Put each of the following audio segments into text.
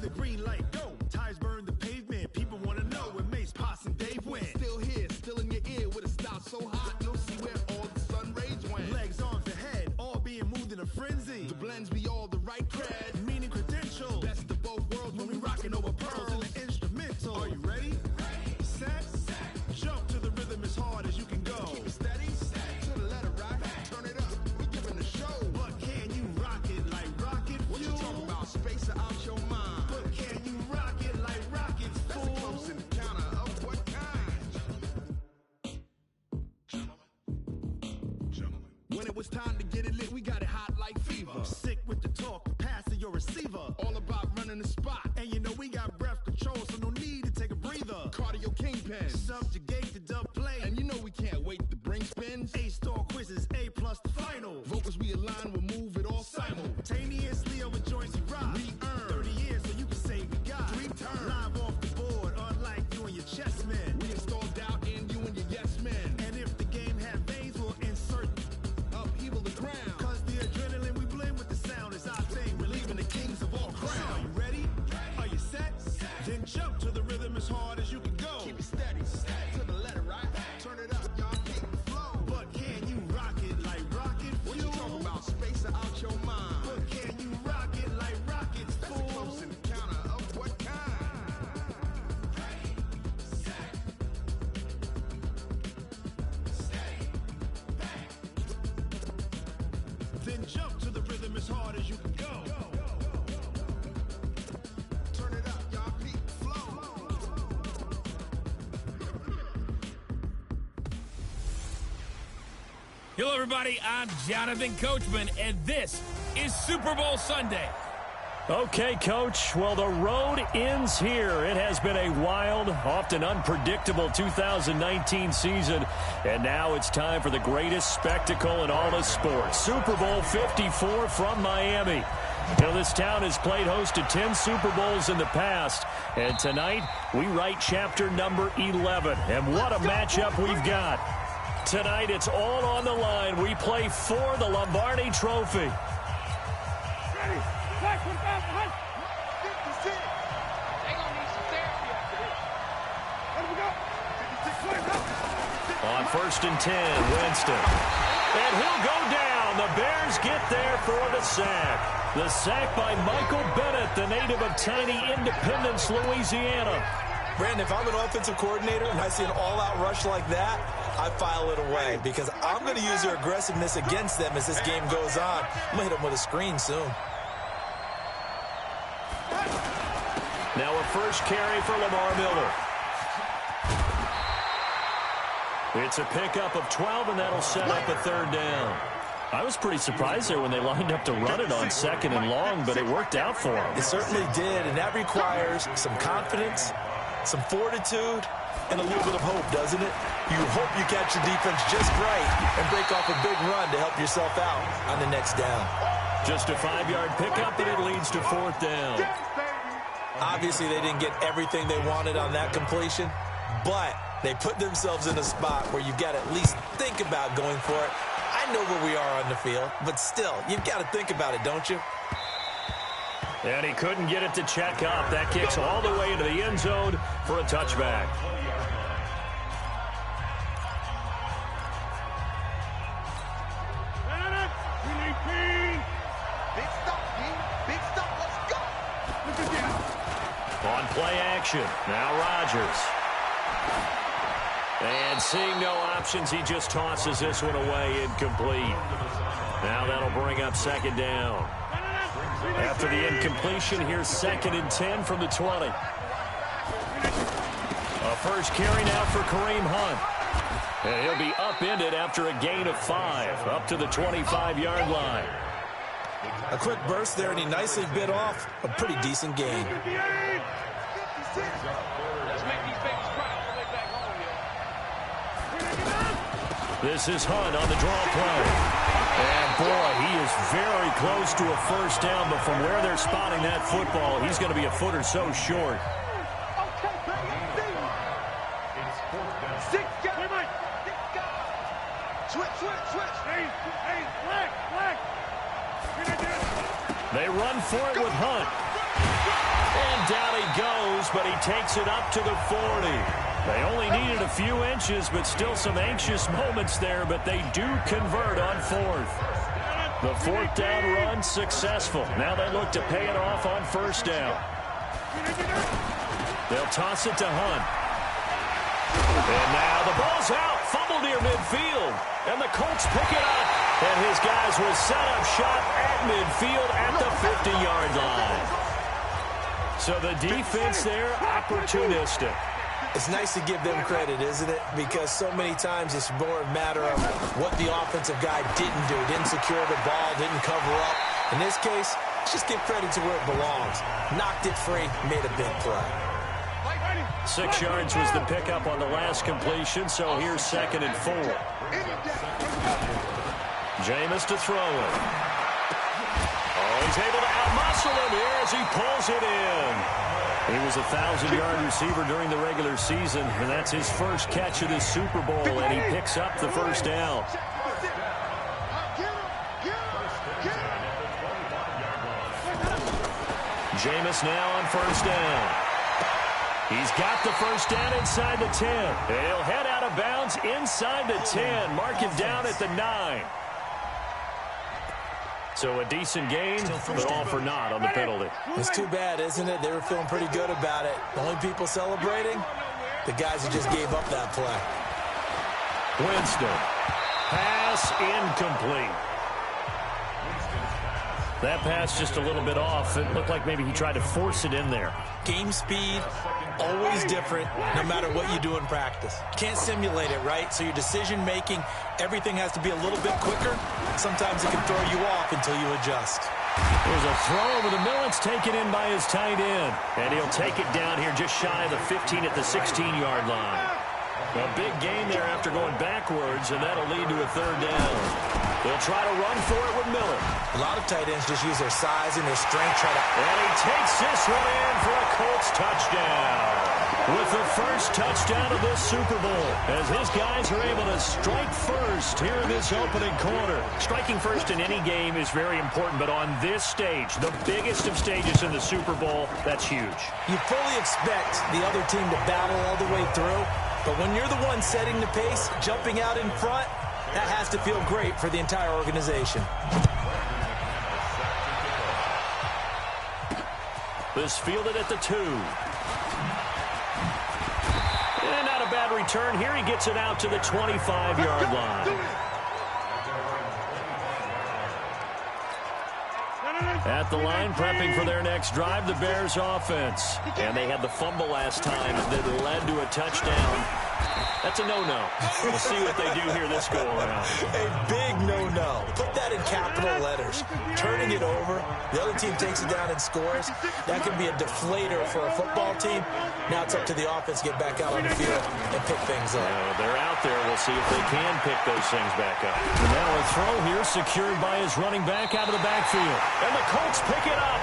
the green light, go. Tires burn the pavement. People want to know where Mace, Potts, and Dave went. Still here, still in your ear with a style so hot. No see where all the sun rays went. Legs, arms, and head, all being moved in a frenzy. The blends be all the right cred. Meaning credentials. Best of both worlds When we rockin' over pearls in the instrumental. Are you ready? Set. Jump to the rhythm as hard as you can go. Keep it steady, to the letter, right? Turn it up, we giving the show. But can you rock it like rocket fuel? What you talking about? Space or out your mind? But can you rock it like rockets, That's fool? a close encounter of what kind? Gentlemen. When it was time to get it lit, we got it hot like fever. Sick with the talk, pass to your receiver. All about running the spot. And you know we got breath control, so no need to take a breather. Cardio kingpin. Subjugate the dub play. And you know we can't wait to bring spins. A-star quizzes, A+ the final. Vocals we align, we'll move it all Simultaneously over joints we rock. We earn 30 years, so you can say we got 3 turns. live off the board, unlike you and your chess men. We install doubt in you and your yes men. And if the game had veins, we'll insert Upheaval the ground. cause the adrenaline we blend with the sound is our thing. We're leaving the kings of all crowns. So are you ready? Are you set? Then jump to the rhythm as hard as you can go. Keep it steady, to the letter, right? Turn it up, y'all keep it flow. But can you rock it like rocket What you fuel? talking about? Space or out your mind? But can you rock it like rockets, That's a fool? close encounter of what kind? Then jump to the rhythm as hard as you can go. Turn it up, y'all keep it flow. Hello, everybody. I'm Jonathan Coachman, and this is Super Bowl Sunday. Okay, Coach. Well, the road ends here. It has been a wild, often unpredictable 2019 season, and now it's time for the greatest spectacle in all of sports. Super Bowl 54 from Miami. You know, this town has played host to 10 Super Bowls in the past, and tonight we write chapter number 11. And what a matchup we've got. Tonight it's all on the line. We play for the Lombardi Trophy. On 1st and 10, Winston. And he'll go down. The Bears get there for the sack. The sack by Michael Bennett, the native of tiny Independence, Louisiana. Brandon, if I'm an offensive coordinator and I see an all-out rush like that, I file it away because I'm going to use their aggressiveness against them as this game goes on. I'm going to hit them with a screen soon. Now a first carry for Lamar Miller. It's a pickup of 12, and that'll set up a 3rd down. I was pretty surprised there when they lined up to run it on 2nd and long, but it worked out for them. It certainly did, and that requires some confidence, some fortitude, and a little bit of hope, doesn't it? You hope you catch the defense just right and break off a big run to help yourself out on the next down. Just a 5-yard pickup, and it leads to 4th down. Obviously, they didn't get everything they wanted on that completion, but they put themselves in a spot where you've got to at least think about going for it. I know where we are on the field, but still, you've got to think about it, don't you? And he couldn't get it to check up. That kicks all the way into the end zone for a touchback. On play action, now Rodgers. And seeing no options, he just tosses this one away, incomplete. Now that'll bring up 2nd down. After the incompletion, here's 2nd and 10 from the 20. A first carry now for Kareem Hunt. And he'll be upended after a gain of 5, up to the 25-yard line. A quick burst there, and he nicely bit off a pretty decent gain. This is Hunt on the draw play. And, boy, he is very close to a first down, but from where they're spotting that football, he's going to be a foot or so short. They run for it with Hunt. And down he goes, but he takes it up to the 40. They only needed a few inches, but still some anxious moments there, but they do convert on fourth. The fourth down run successful. Now they look to pay it off on first down. They'll toss it to Hunt. And now the ball's out. Fumble near midfield. And the Colts pick it up. And his guys will set up shop at midfield at the 50-yard line. So the defense there, opportunistic. It's nice to give them credit, isn't it? Because so many times it's more a matter of what the offensive guy didn't do. Didn't secure the ball, didn't cover up. In this case, just give credit to where it belongs. Knocked it free, made a big play. 6 yards was the pickup on the last completion, so here's 2nd and 4. Jameis to throw it. Oh, he's able to outmuscle him here as he pulls it in. He was a 1,000-yard receiver during the regular season, and that's his first catch of this Super Bowl, and he picks up the first down. Jameis now on first down. He's got the first down inside the 10. And he'll head out of bounds inside the 10. Mark him down at the 9. So a decent gain, but all for naught on the penalty. It's too bad, isn't it? They were feeling pretty good about it. The only people celebrating, the guys who just gave up that play. Winston. Pass incomplete. That pass just a little bit off. It looked like maybe he tried to force it in there. Game speed, always different, no matter what you do in practice. Can't simulate it, right? So your decision-making, everything has to be a little bit quicker. Sometimes it can throw you off until you adjust. There's a throw over the middle. It's taken in by his tight end. And he'll take it down here just shy of the 15 at the 16-yard line. A big gain there after going backwards, and that'll lead to a 3rd down. They'll try to run for it with Miller. A lot of tight ends just use their size and their strength. And he takes this one in for a Colts touchdown. With the first touchdown of this Super Bowl, as his guys are able to strike first here in this opening quarter. Striking first in any game is very important, but on this stage, the biggest of stages in the Super Bowl, that's huge. You fully expect the other team to battle all the way through, but when you're the one setting the pace, jumping out in front, that has to feel great for the entire organization. This fielded at the 2. And not a bad return here. He gets it out to the 25-yard line. At the line, prepping for their next drive, the Bears offense. And they had the fumble last time that led to a touchdown. That's a no-no. We'll see what they do here this go-around. A big no-no. Put that in capital letters. Turning it over, the other team takes it down and scores. That can be a deflator for a football team. Now it's up to the offense to get back out on the field and pick things up. They're out there. We'll see if they can pick those things back up. And now a throw here secured by his running back out of the backfield. And the Colts pick it up.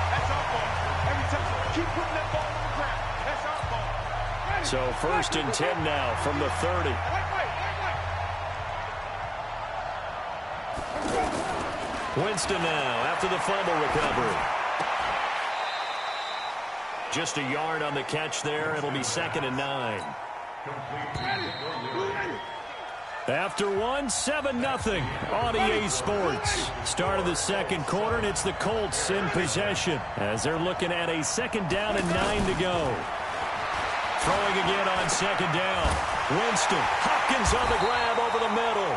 That's our ball. Every time, keep putting that ball on the ground. That's our ball. So 1st and 10 now from the 30. Winston now after the fumble recovery. Just a yard on the catch there. It'll be 2nd and 9. After 7-0 on EA Sports. Start of the 2nd quarter, and it's the Colts in possession as they're looking at a 2nd down and 9 to go. Throwing again on 2nd down. Winston. Hopkins on the grab over the middle.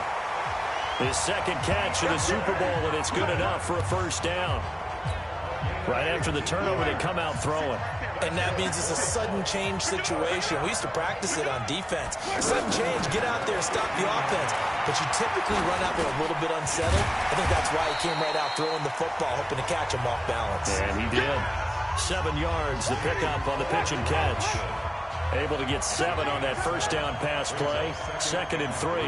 His 2nd catch of the Super Bowl, and it's good enough for a 1st down. Right after the turnover, they come out throwing. And that means it's a sudden change situation. We used to practice it on defense. Sudden change, get out there, stop the offense. But you typically run out there a little bit unsettled. I think that's why he came right out throwing the football, hoping to catch him off balance. And he did. 7 yards, the pickup on the pitch and catch. Able to get 7 on that 1st down pass play. 2nd and 3.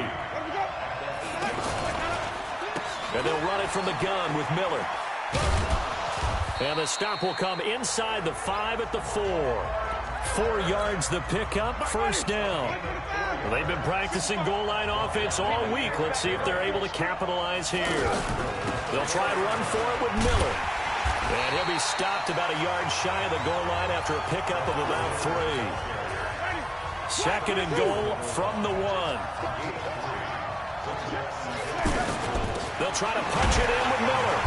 And they'll run it from the gun with Miller. And the stop will come inside the 5 at the 4. 4 yards the pickup, 1st down. Well, they've been practicing goal line offense all week. Let's see if they're able to capitalize here. They'll try and run for it with Miller. And he'll be stopped about a yard shy of the goal line after a pickup of about 3. Second and goal from the 1. They'll try to punch it in with Miller.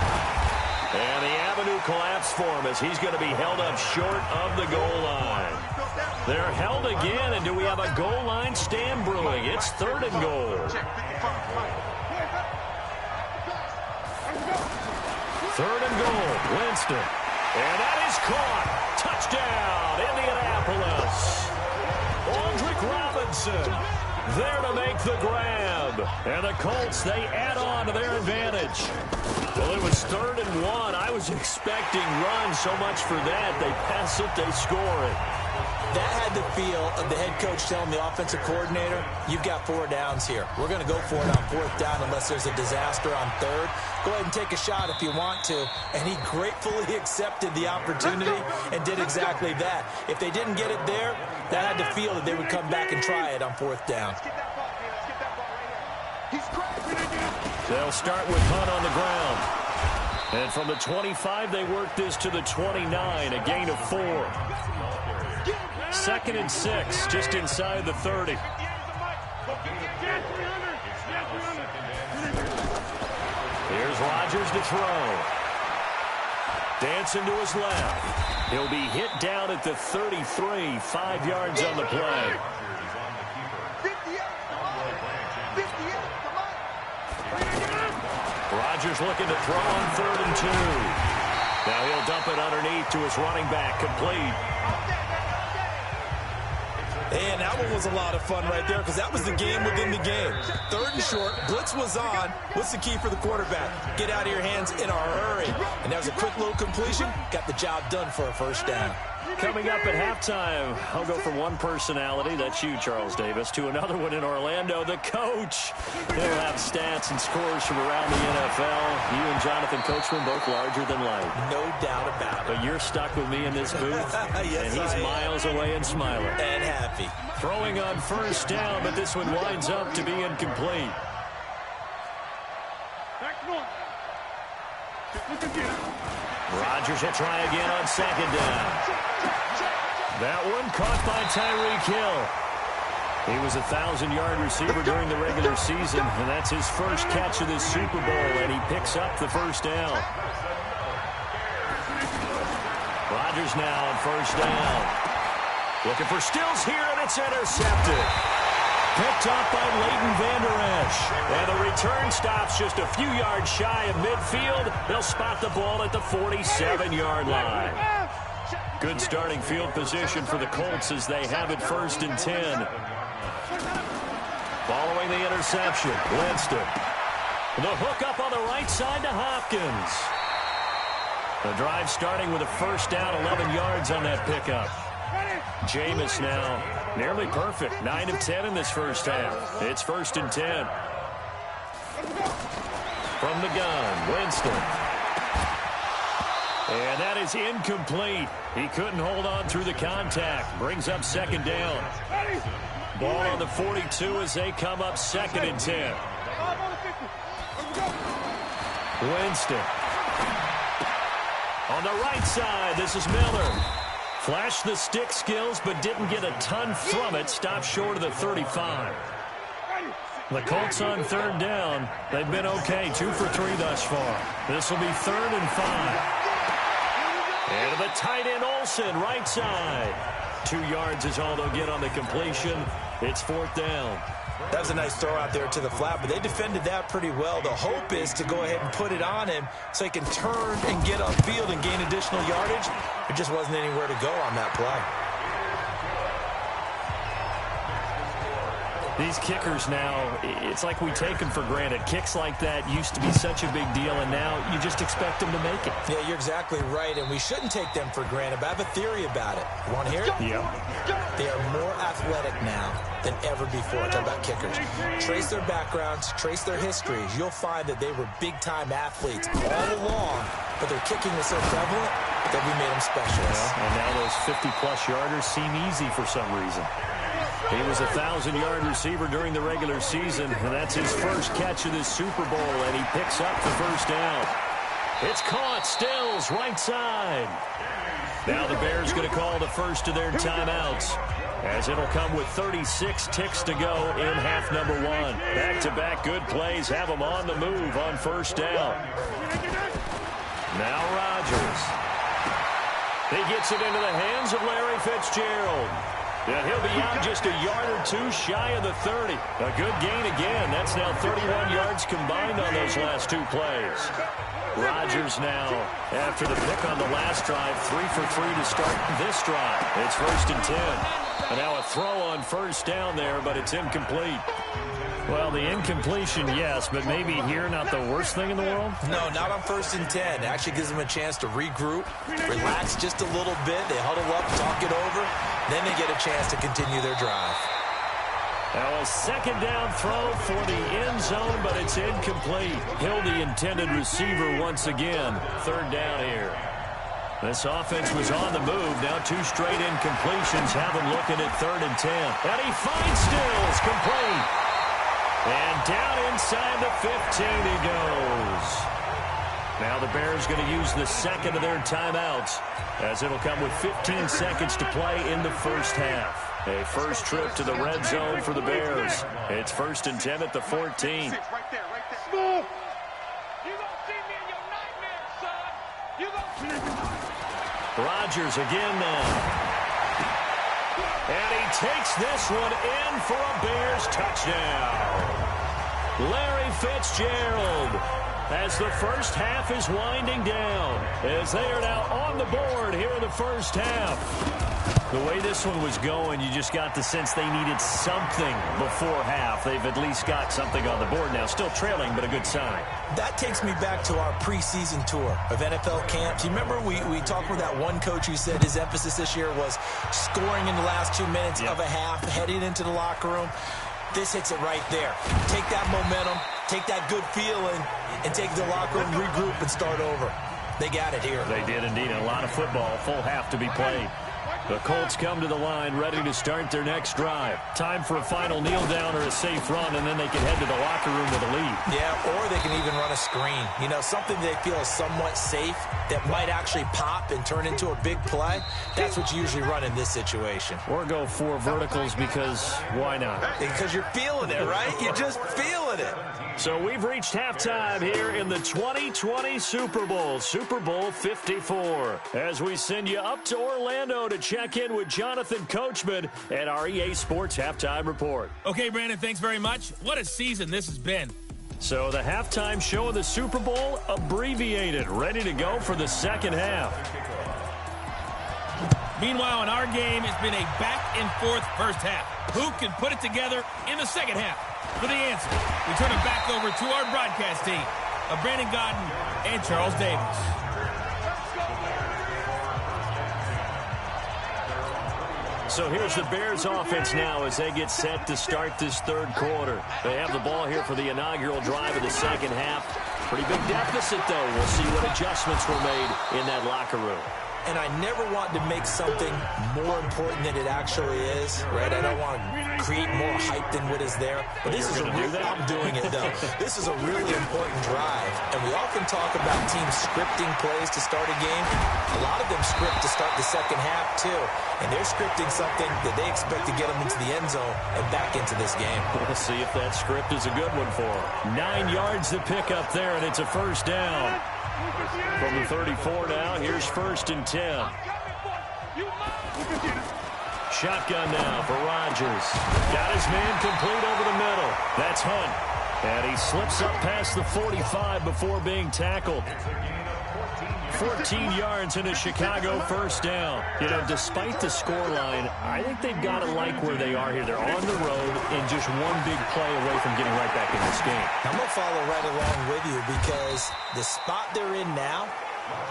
And the avenue collapsed for him as he's going to be held up short of the goal line. They're held again, and do we have a goal line stand brewing? It's third and goal. Third and goal, Winston. And that is caught. Touchdown, Indianapolis. Aldrick Robinson there to make the grab. And the Colts, they add on to their advantage. Well, it was third and 1. I was expecting run so much for that. They pass it, they score it. That had the feel of the head coach telling the offensive coordinator, you've got 4 downs here. We're going to go for it on 4th down unless there's a disaster on 3rd. Go ahead and take a shot if you want to. And he gratefully accepted the opportunity and did exactly that. If they didn't get it there, that had the feel that they would come back and try it on 4th down. They'll start with Hunt on the ground. And from the 25, they work this to the 29, a gain of 4. 2nd and 6, just inside the 30. Here's Rodgers to throw. Dancing to his left. He'll be hit down at the 33, 5 yards on the play. Rodgers looking to throw on 3rd and 2. Now he'll dump it underneath to his running back, complete. And that one was a lot of fun right there because that was the game within the game. 3rd and short, blitz was on. What's the key for the quarterback? Get out of your hands in a hurry. And that was a quick little completion. Got the job done for a 1st down. Coming up at halftime, I'll go from one personality, that's you, Charles Davis, to another one in Orlando, the coach. He'll have stats and scores from around the NFL. You and Jonathan Coachman, both larger than life. No doubt about it. But you're stuck with me in this booth, yes, and he's miles away and smiling. And happy. Throwing on 1st down, but this one winds up to be incomplete. Rodgers will try again on 2nd down. That one caught by Tyreek Hill. He was a 1,000-yard receiver during the regular season, and that's his first catch of this Super Bowl, and he picks up the 1st down. Rodgers now on 1st down. Looking for Stills here, and it's intercepted. Picked up by Leighton Vander Esch. And the return stops just a few yards shy of midfield. They'll spot the ball at the 47-yard line. Good starting field position for the Colts as they have it 1st and 10. Following the interception, Winston. The hook up on the right side to Hopkins. The drive starting with a 1st down, 11 yards on that pickup. Jameis now nearly perfect. 9 of 10 in this 1st half. It's 1st and 10. From the gun, Winston. And that is incomplete. He couldn't hold on through the contact. Brings up 2nd down. Ball on the 42 as they come up 2nd and 10. Winston. On the right side, this is Miller. Flashed the stick skills, but didn't get a ton from it. Stopped short of the 35. The Colts on 3rd down. They've been okay, 2 for 3 thus far. This will be 3rd and 5. And the tight end Olsen, right side. 2 yards is all they'll get on the completion. It's 4th down. That was a nice throw out there to the flat, but they defended that pretty well. The hope is to go ahead and put it on him so he can turn and get upfield and gain additional yardage. There just wasn't anywhere to go on that play. These kickers now, it's like we take them for granted. Kicks like that used to be such a big deal, and now you just expect them to make it. Yeah, you're exactly right, and we shouldn't take them for granted, but I have a theory about it. You want to hear it? Yeah. They are more athletic now than ever before. Talk about kickers. Trace their backgrounds, trace their histories. You'll find that they were big-time athletes all along, but their kicking was so prevalent that we made them specialists. Yeah, and now those 50-plus yarders seem easy for some reason. He was a 1,000-yard receiver during the regular season, and that's his first catch of this Super Bowl, and he picks up the 1st down. It's caught. Stills, right side. Now the Bears going to call the first of their timeouts, as it'll come with 36 ticks to go in half number one. Back-to-back good plays have them on the move on first down. Now Rodgers. He gets it into the hands of Larry Fitzgerald. And he'll be out just a yard or two shy of the 30. A good gain again. That's now 31 yards combined on those last two plays. Rodgers now, after the pick on the last drive, 3 for 3 to start this drive. It's 1st and 10. And now a throw on first down there, but it's incomplete. Well, the incompletion, yes, but maybe here not the worst thing in the world? No, not on 1st and 10. It actually gives them a chance to regroup, relax just a little bit. They huddle up, talk it over. Then they get a chance to continue their drive. Now a second down throw for the end zone, but it's incomplete. Hill, the intended receiver once again. 3rd down here. This offense was on the move. Now 2 straight incompletions have them looking at 3rd and 10. And he finds Stills, complete. And down inside the 15 he goes. Now the Bears going to use the second of their timeouts, as it'll come with 15 seconds to play in the first half. A first trip to the red zone for the Bears. It's 1st and 10 at the 14. Right there, right there. You gonna see me in your nightmares, son. You gonna... Rodgers again now. And he takes this one in for a Bears touchdown. Larry Fitzgerald, as the first half is winding down, as they are now on the board here in the first half. The way this one was going, you just got the sense they needed something before half. They've at least got something on the board now. Still trailing, but a good sign. That takes me back to our preseason tour of NFL camps. You remember we talked with that one coach who said his emphasis this year was scoring in the last 2 minutes of a half, heading into the locker room. This hits it right there. Take that momentum, take that good feeling, and take the locker room, regroup, and start over. They got it here. They did indeed. A lot of football, full half to be played. The Colts come to the line ready to start their next drive. Time for a final kneel down or a safe run, and then they can head to the locker room with a lead. Yeah, or they can even run a screen. You know, something they feel is somewhat safe that might actually pop and turn into a big play. That's what you usually run in this situation. Or go 4 verticals, because why not? Because you're feeling it, right? You're just feeling it. So we've reached halftime here in the 2020 Super Bowl, Super Bowl 54, as we send you up to Orlando to check in with Jonathan Coachman and our EA Sports Halftime Report. Okay, Brandon, thanks very much. What a season this has been. So the halftime show of the Super Bowl, abbreviated, ready to go for the second half. Meanwhile, in our game, it's been a back-and-forth first half. Who can put it together in the second half? For the answer, we turn it back over to our broadcast team of Brandon Godden and Charles Davis. So here's the Bears offense now as they get set to start this third quarter. They have the ball here for the inaugural drive of the second half. Pretty big deficit, though. We'll see what adjustments were made in that locker room. And I never want to make something more important than it actually is, right? I don't want to create more hype than what is there. But this is I'm doing it, though. This is a really important drive. And we often talk about teams scripting plays to start a game. A lot of them script to start the second half, too. And they're scripting something that they expect to get them into the end zone and back into this game. We'll see if that script is a good one for them. 9 yards to pick up there, and it's a first down. From the 34 now, here's 1st and 10. Shotgun now for Rodgers. Got his man complete over the middle. That's Hunt. And he slips up past the 45 before being tackled. 14 yards in a Chicago first down. You know, despite the scoreline, I think they've got to like where they are here. They're on the road and just one big play away from getting right back in this game. I'm going to follow right along with you because the spot they're in now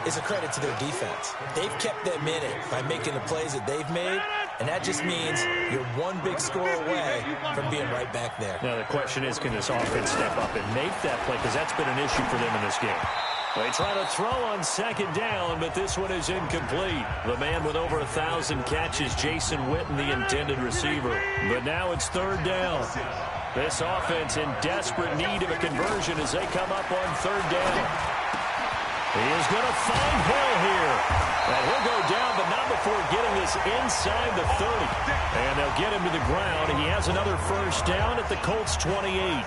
is a credit to their defense. They've kept them in it by making the plays that they've made, and that just means you're one big score away from being right back there. Now the question is, can this offense step up and make that play? Because that's been an issue for them in this game. They try to throw on second down, but this one is incomplete. The man with over 1,000 catches, Jason Witten, the intended receiver. But now it's third down. This offense in desperate need of a conversion as they come up on third down. He is going to find Hill here. And he'll go down, but not before getting this inside the 30. And they'll get him to the ground. He has another first down at the Colts 28.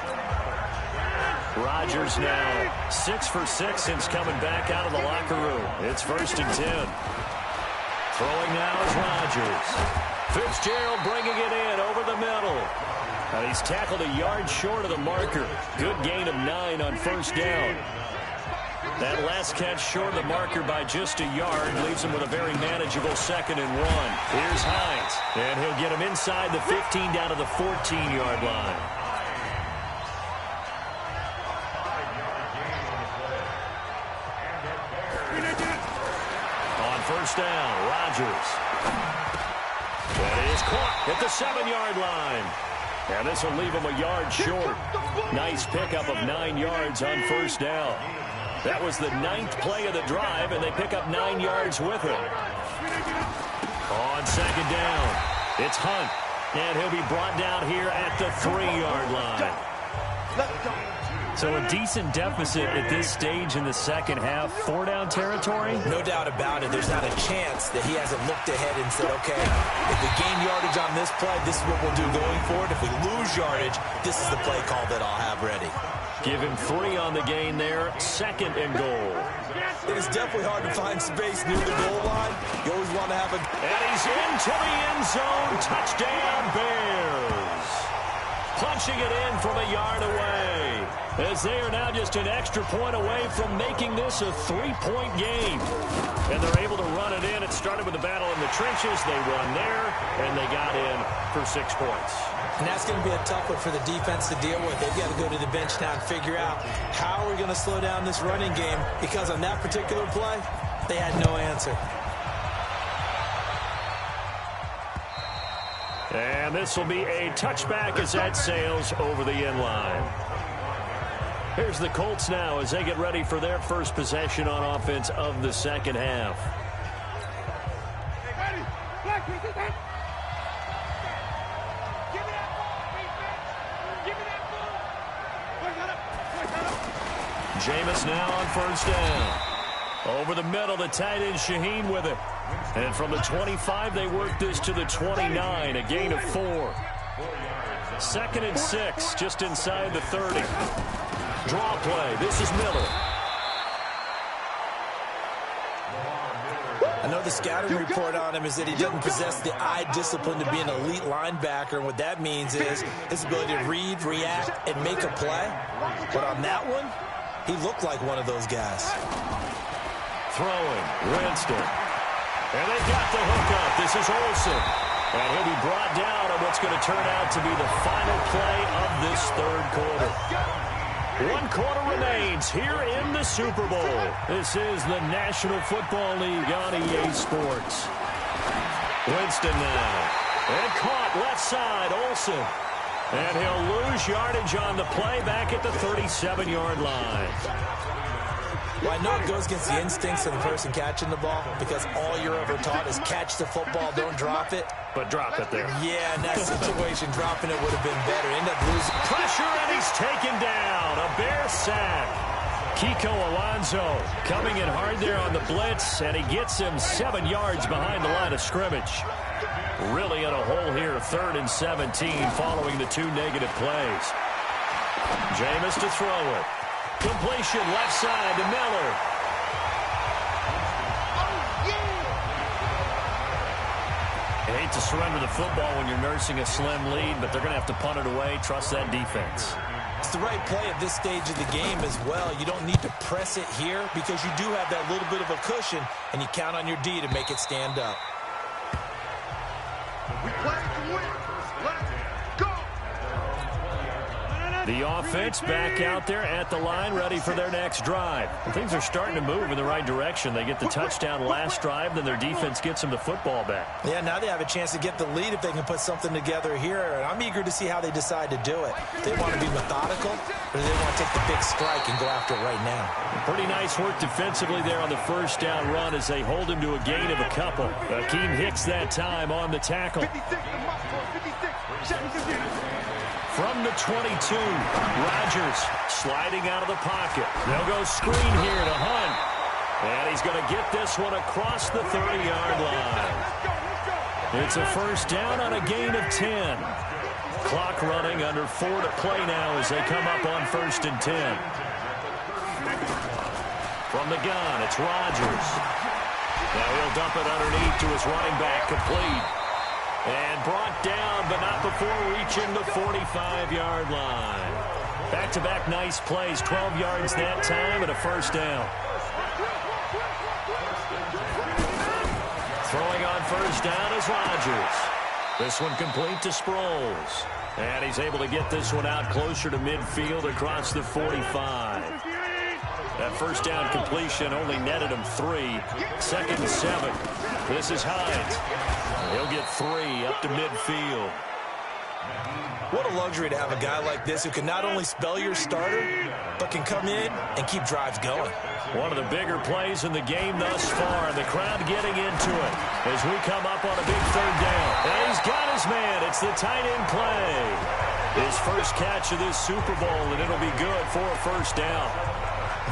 Rodgers now 6 for 6 since coming back out of the locker room. It's 1st and 10. Throwing now is Rodgers. Fitzgerald bringing it in over the middle. And he's tackled a yard short of the marker. Good gain of 9 on first down. That last catch short of the marker by just a yard leaves him with a very manageable 2nd and 1. Here's Hines. And he'll get him inside the 15 down to the 14-yard line. On first down, Rodgers. That is caught at the 7-yard line. And this will leave him a yard short. Nice pickup of 9 yards on first down. That was the 9th play of the drive, and they pick up 9 yards with it. On second down, it's Hunt. And he'll be brought down here at the 3-yard line. So a decent deficit at this stage in the second half. 4-down territory? No doubt about it. There's not a chance that he hasn't looked ahead and said, okay, if we gain yardage on this play, this is what we'll do going forward. If we lose yardage, this is the play call that I'll have ready. Give him 3 on the gain there. 2nd and goal. It is definitely hard to find space near the goal line. You always want to have a... And he's into the end zone. Touchdown, Bears. Punching it in from a yard away. As they are now just an extra point away from making this a 3-point game. And they're able to run it in. It started with a battle in the trenches. They won there, and they got in for 6 points. And that's going to be a tough one for the defense to deal with. They've got to go to the bench now and figure out how we're going to slow down this running game, because on that particular play, they had no answer. And this will be a touchback as that sails over the end line. Here's the Colts now as they get ready for their first possession on offense of the second half. Jameis now on first down. Over the middle, the tight end Shaheen with it. And from the 25, they work this to the 29, a gain of 4. 2nd and 6, just inside the 30. Draw play. This is Miller. I know the scouting report on him is that he doesn't possess the eye discipline to be an elite linebacker. And what that means is his ability to read, react, and make a play. But on that one, he looked like one of those guys. Throwing, Winston. And they've got the hookup. This is Olsen. And he'll be brought down on what's going to turn out to be the final play of this third quarter. 1 quarter remains here in the Super Bowl. This is the National Football League on EA Sports. Winston now. And caught left side, Olsen. And he'll lose yardage on the play back at the 37-yard line. Well, I know it goes against the instincts of the person catching the ball, because all you're ever taught is catch the football, don't drop it. But drop it there. Yeah, in that situation, dropping it would have been better. End up losing. Pressure, and he's taken down. A Bear sack. Kiko Alonso coming in hard there on the blitz, and he gets him 7 yards behind the line of scrimmage. Really in a hole here, 3rd and 17 following the 2 negative plays. Jameis to throw it. Completion left side to Miller. You hate to surrender the football when you're nursing a slim lead, but they're going to have to punt it away. Trust that defense. It's the right play at this stage of the game as well. You don't need to press it here because you do have that little bit of a cushion, and you count on your D to make it stand up. We play to win. Let's go. The offense back out there at the line, ready for their next drive. And things are starting to move in the right direction. They get the touchdown last drive, then their defense gets them the football back. Yeah, now they have a chance to get the lead if they can put something together here. And I'm eager to see how they decide to do it. They want to be methodical, or do they want to take the big strike and go after it right now? Pretty nice work defensively there on the first down run as they hold him to a gain of a couple. Akeem Hicks that time on the tackle. 56. From the 22, Rodgers sliding out of the pocket. They'll go screen here to Hunt. And he's going to get this one across the 30-yard line. It's a first down on a gain of 10. Clock running, under 4 to play now as they come up on 1st and 10. From the gun, it's Rodgers. Now he'll dump it underneath to his running back, complete. And brought down, but not before reaching the 45-yard line. Back-to-back nice plays, 12 yards that time and a first down. Throwing on first down is Rodgers. This one complete to Sproles. And he's able to get this one out closer to midfield across the 45. That first down completion only netted him 3. 2nd and 7. This is Hines. He'll get 3 up to midfield. What a luxury to have a guy like this who can not only spell your starter, but can come in and keep drives going. One of the bigger plays in the game thus far. The crowd getting into it as we come up on a big 3rd down. And he's got his man. It's the tight end play. His first catch of this Super Bowl, and it'll be good for a first down.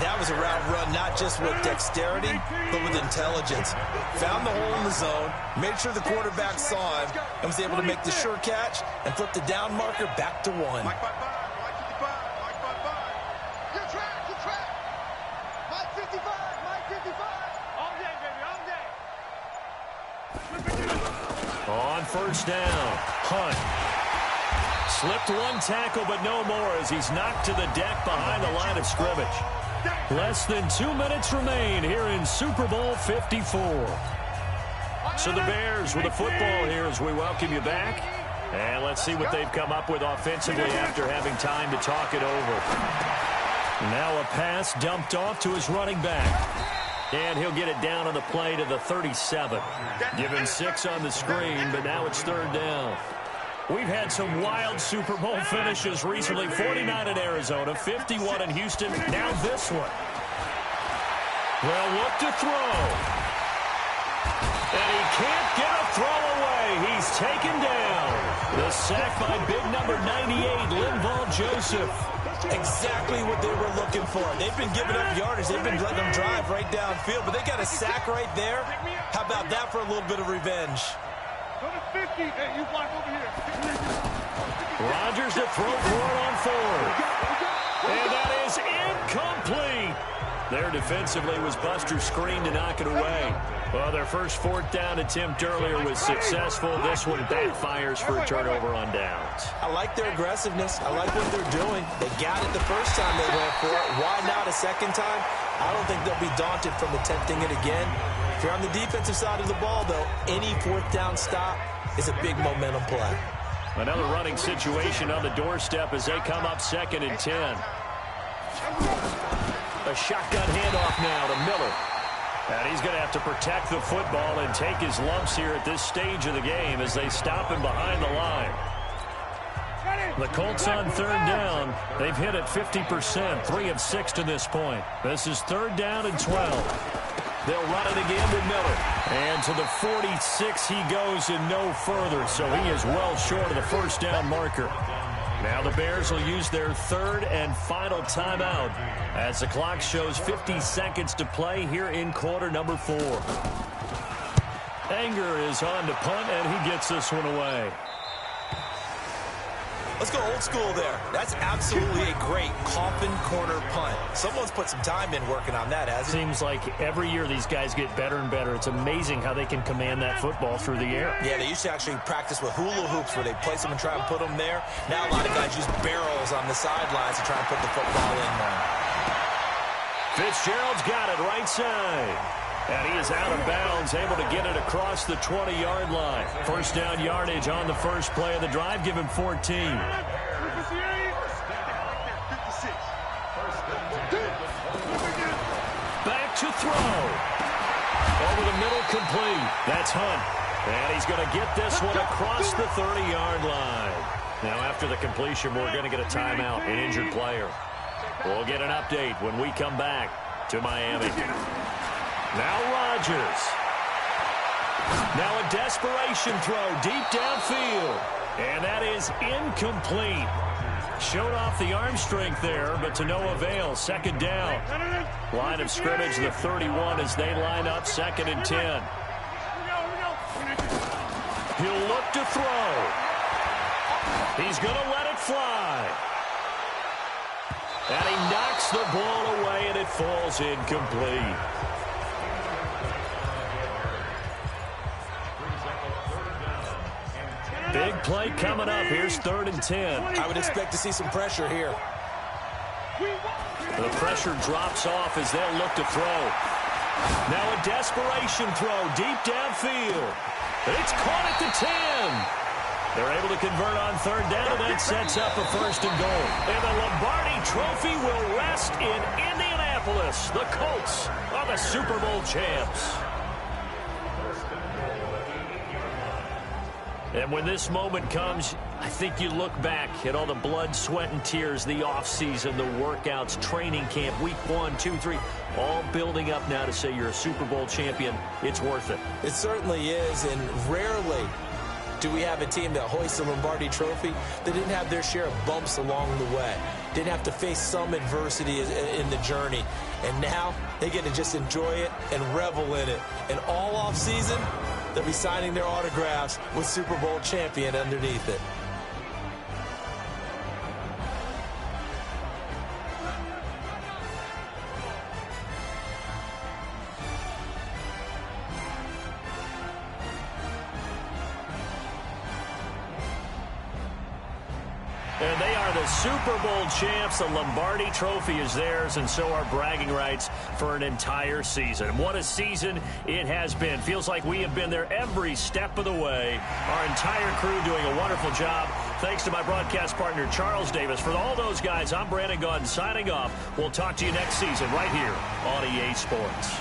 That was a route run not just with dexterity, but with intelligence. Found the hole in the zone, made sure the quarterback saw him, and was able to make the sure catch and flip the down marker back to 1. Mike 55, Mike 55, Mike 55. Good track, good track. Mike 55, Mike 55. All day, baby, all day. On first down, Hunt. Slipped one tackle, but no more as he's knocked to the deck behind the line of scrimmage. Less than 2 minutes remain here in Super Bowl 54. So the Bears with the football here as we welcome you back. And let's see what they've come up with offensively after having time to talk it over. Now a pass dumped off to his running back. And he'll get it down on the play to the 37. Given 6 on the screen, but now it's 3rd down. We've had some wild Super Bowl finishes recently. 49 in Arizona, 51 in Houston, now this one. Well, look to throw. And he can't get a throw away. He's taken down. The sack by big number 98, Linval Joseph. Exactly what they were looking for. They've been giving up yardage. They've been letting them drive right downfield, but they got a sack right there. How about that for a little bit of revenge? Go to 50. Hey, you block over here. Rodgers to throw for it on 4th. And that is incomplete. There defensively was Buster's screen to knock it away. Well, their first 4th down attempt earlier was successful. This one backfires for a turnover on downs. I like their aggressiveness. I like what they're doing. They got it the first time they went for it. Why not a second time? I don't think they'll be daunted from attempting it again. If you're on the defensive side of the ball, though, any 4th down stop is a big momentum play. Another running situation on the doorstep as they come up 2nd and 10. A shotgun handoff now to Miller. And he's going to have to protect the football and take his lumps here at this stage of the game as they stop him behind the line. The Colts on 3rd down. They've hit it 50%, 3 of 6 to this point. This is 3rd down and 12. They'll run it again with Miller. And to the 46 he goes and no further, so he is well short of the first down marker. Now the Bears will use their 3rd and final timeout as the clock shows 50 seconds to play here in quarter number 4. Anger is on to punt, and he gets this one away. Let's go old school there. That's absolutely a great coffin corner punt. Someone's put some time in working on that, hasn't it? Seems like every year these guys get better and better. It's amazing how they can command that football through the air. Yeah, they used to actually practice with hula hoops where they place them and try and put them there. Now a lot of guys use barrels on the sidelines to try and put the football in there. Fitzgerald's got it right side. And he is out of bounds, able to get it across the 20-yard line. First down yardage on the first play of the drive. Give him 14. Back to throw. Over the middle, complete. That's Hunt. And he's going to get this one across the 30-yard line. Now, after the completion, we're going to get a timeout, an injured player. We'll get an update when we come back to Miami. Now Rodgers. Now a desperation throw deep downfield. And that is incomplete. Showed off the arm strength there, but to no avail. Second down. Line of scrimmage, the 31 as they line up 2nd and 10. He'll look to throw. He's going to let it fly. And he knocks the ball away, and it falls incomplete. Big play coming up. Here's 3rd and 10. I would expect to see some pressure here. The pressure drops off as they'll look to throw. Now a desperation throw deep downfield. It's caught at the 10. They're able to convert on 3rd down, and that sets up a 1st and goal. And the Lombardi Trophy will rest in Indianapolis. The Colts are the Super Bowl champs. And when this moment comes, I think you look back at all the blood, sweat, and tears, the offseason, the workouts, training camp, week 1, 2, 3, all building up now to say you're a Super Bowl champion. It's worth it. It certainly is, and rarely do we have a team that hoists the Lombardi Trophy that didn't have their share of bumps along the way, didn't have to face some adversity in the journey, and now they get to just enjoy it and revel in it. And all offseason, they'll be signing their autographs with Super Bowl champion underneath it. And they are the Super Bowl champs. The Lombardi Trophy is theirs, and so are bragging rights for an entire season. What a season it has been. Feels like we have been there every step of the way. Our entire crew doing a wonderful job. Thanks to my broadcast partner, Charles Davis. For all those guys, I'm Brandon Gaudin signing off. We'll talk to you next season right here on EA Sports.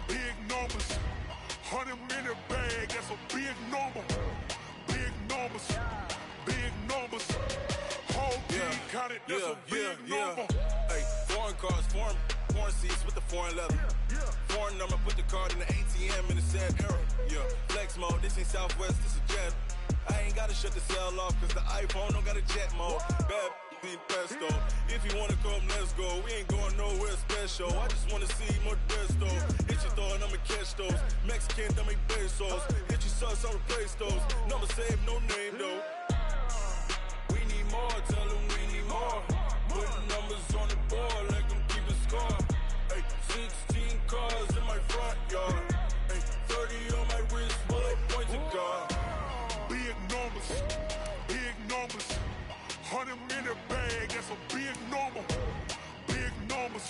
Big numbers, 100-minute bag, that's a big number. Big numbers, whole team counted, that's a big number. Hey, foreign cars, foreign seats with the foreign leather. Foreign number, put the card in the ATM in the sad era. Yeah, flex mode, this ain't Southwest, this a jet. I ain't gotta shut the cell off, cause the iPhone don't got a jet mode. Bad need pesto. If you wanna come, let's go. We ain't going nowhere special. I just wanna see more Modesto. Hit your thought, I'ma catch those. Mexican, that make pesos. Hit your sauce, I'll replace those. Number saved, no name though. We need more, tell them we need more. Putting numbers on the board, like them keep a score. Hey, 16 cars in my front yard. Hey, 30 on my wrist, bullet points of God. Big numbers, 100-minute bag, that's a big number. Big numbers.